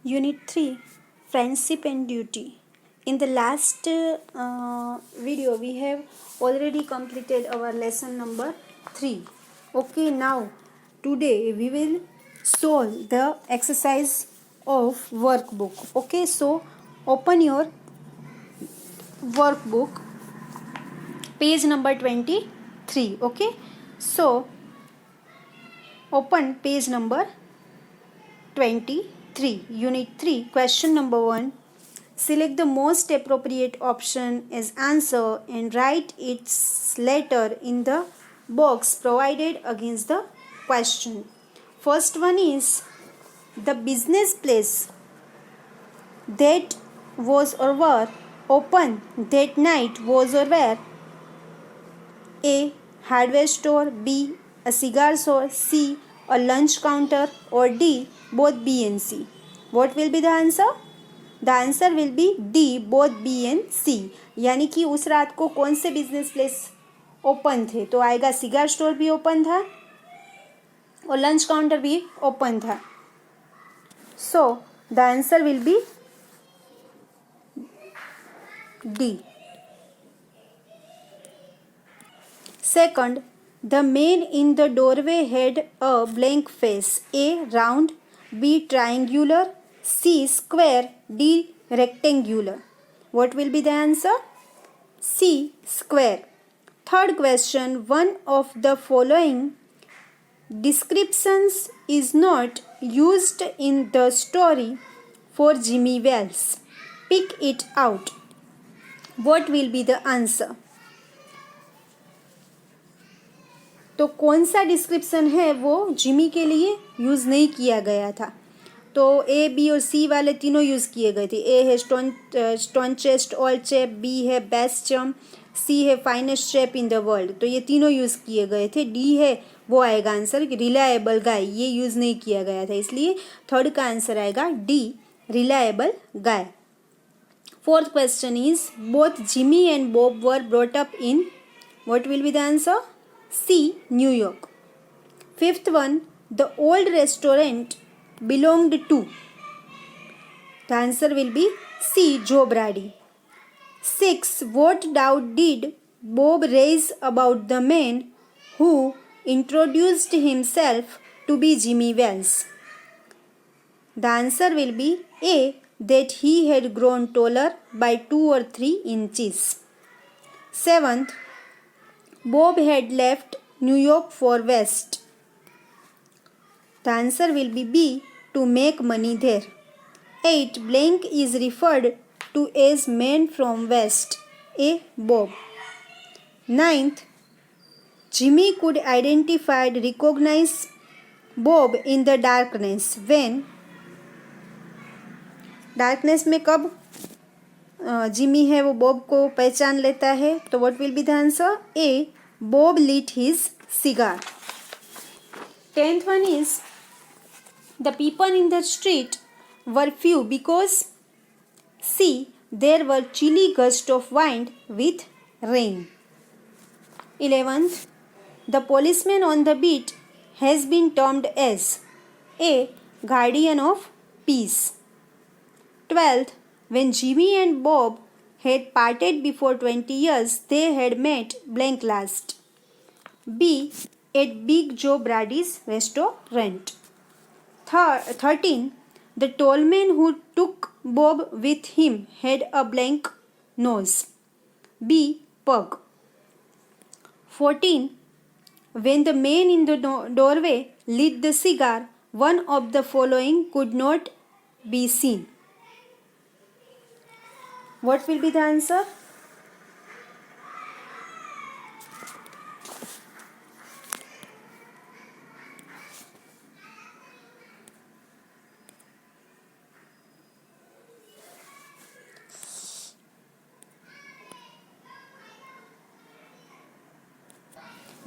Unit 3, Friendship and Duty. In the last video, we have already completed our lesson number 3. Okay, now today we will solve the exercise of workbook. Okay, so open your workbook, page number 23. Okay, so open page number 23, Unit 3, question number 1. Select the most appropriate option as answer and write its letter in the box provided against the question. First one is the business place that was or were open that night was or were A. Hardware store, B. A cigar store, C. A lunch counter, or D. Both B and C. What will be the answer? The answer will be D. Both B and C. यानी कि उस रात को कौन से business place open थे? तो आएगा सिगार स्टोर भी ओपन था और लंच काउंटर भी ओपन था. So the answer will be D. Second, the man in the doorway had a blank face. A. Round, B. Triangular, C. Square, D. Rectangular. What will be the answer? C. Square. Third question, one of the following descriptions is not used in the story for Jimmy Wells. Pick it out. What will be the answer? तो कौन सा description है वो Jimmy के लिए use नहीं किया गया था? तो ए, बी और सी वाले तीनों यूज़ किए गए थे. ए है स्टोन चेस्ट ऑल चेप, बी है बेस्ट चम, सी है finest cheap in the world. तो ये तीनों यूज़ किए गए थे. डी है वो आएगा आंसर रिलायबल गाय, ये यूज़ नहीं किया गया था, इसलिए थर्ड का आंसर आएगा D reliable guy. Fourth question is both Jimmy and Bob were brought up in. What will be the answer? C. New York. Fifth one, the old restaurant belonged to. The answer will be C. Joe Brady. 6. What doubt did Bob raise about the man who introduced himself to be Jimmy Wells? The answer will be A. That he had grown taller by 2 or 3 inches. 7th, Bob had left New York for West. The answer will be B. To make money there. 8. Blank is referred to as man from West. A. Bob. 9th, Jimmy could recognize Bob in the darkness. When? Darkness में कब Jimmy है वो Bob को पहचान लेता है? तो what will be the answer? A. Bob lit his cigar. 10th one is the people in the street were few because C. There were chilly gusts of wind with rain. 11th, the policeman on the beat has been termed as A. Guardian of peace. 12th, when Jimmy and Bob had parted before 20 years, they had met blank last. B. At Big Joe Brady's restaurant. 13. The tall man who took Bob with him had a blank nose. B. Pug. 14. When the man in the doorway lit the cigar, one of the following could not be seen. What will be the answer?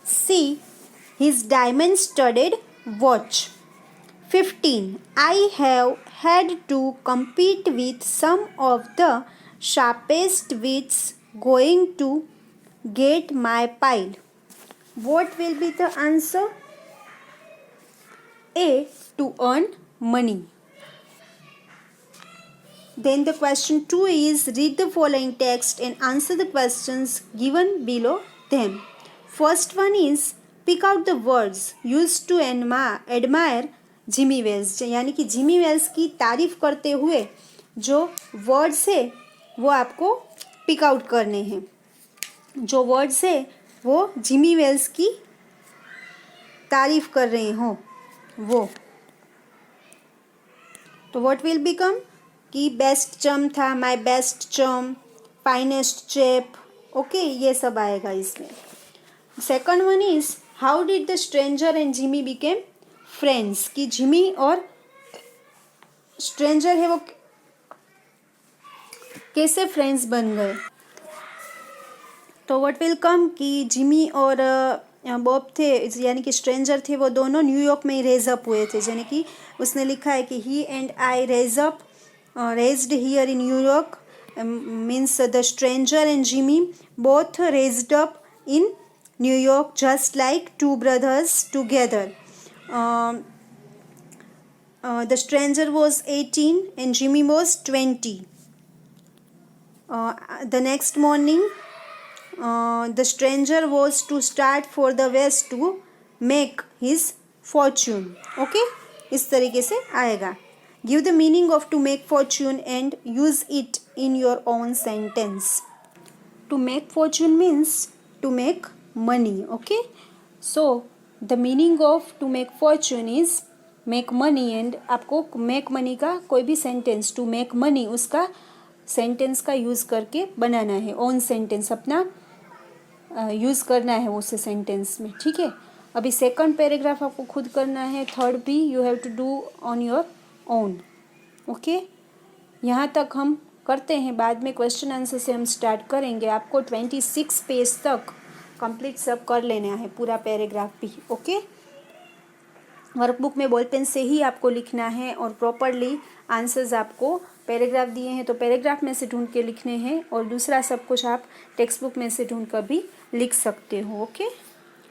C. His diamond-studded watch. 15. I have had to compete with some of the sharpest wits going to get my pile. What will be the answer? A. To earn money. Then the question 2 is read the following text and answer the questions given below them. First one is pick out the words used to admire Jimmy Wales, यानी कि Jimmy Wales की तारीफ करते हुए जो words है वो आपको पिक आउट करने हैं. जो वर्ड्स है वो जिमी वेल्स की तारीफ कर रहे हो वो. तो व्हाट विल बिकम कि बेस्ट चम था, माय बेस्ट चम, फाइनेस्ट चेप. ओके, ये सब आएगा इसमें. Second one is how did the stranger and Jimmy became friends, कि जिमी और स्ट्रेंजर है वो कैसे फ्रेंड्स बन गए. तो व्हाट विल कम कि जिमी और बॉब थे, यानी कि स्ट्रेंजर थे, वो दोनों न्यूयॉर्क में ही रेज अप हुए थे. यानी कि उसने लिखा है कि he and I raised here in New York, means the stranger and Jimmy both raised up in New York just like two brothers together. The stranger was 18 and Jimmy was 20. The next morning the stranger was to start for the west to make his fortune. Okay, इस तरीके से आएगा. Give the meaning of to make fortune and use it in your own sentence. To make fortune means to make money. Okay, so the meaning of to make fortune is make money, and आपको make money का कोई भी sentence to make money उसका sentence का use करके बनाना है. own sentence अपना use करना है उस सेंटेंस में. ठीक है, अभी सेकंड पैराग्राफ आपको खुद करना है, थर्ड भी you have to do on your own. Okay, यहाँ तक हम करते हैं, बाद में क्वेश्चन आंसर से हम स्टार्ट करेंगे. आपको 26 पेज तक कंप्लीट सब कर लेना है, पूरा पैराग्राफ भी. ओके, वर्कबुक में बॉल पेन से ही आपको लिखना है और प्रॉपरली आंसर्स आपको पैराग्राफ दिए हैं तो पैराग्राफ में से ढूंढ के लिखने हैं, और दूसरा सब कुछ आप टेक्स्ट बुक में से ढूंढ कर भी लिख सकते हो. Okay,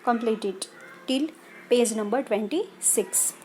complete it till page number 26.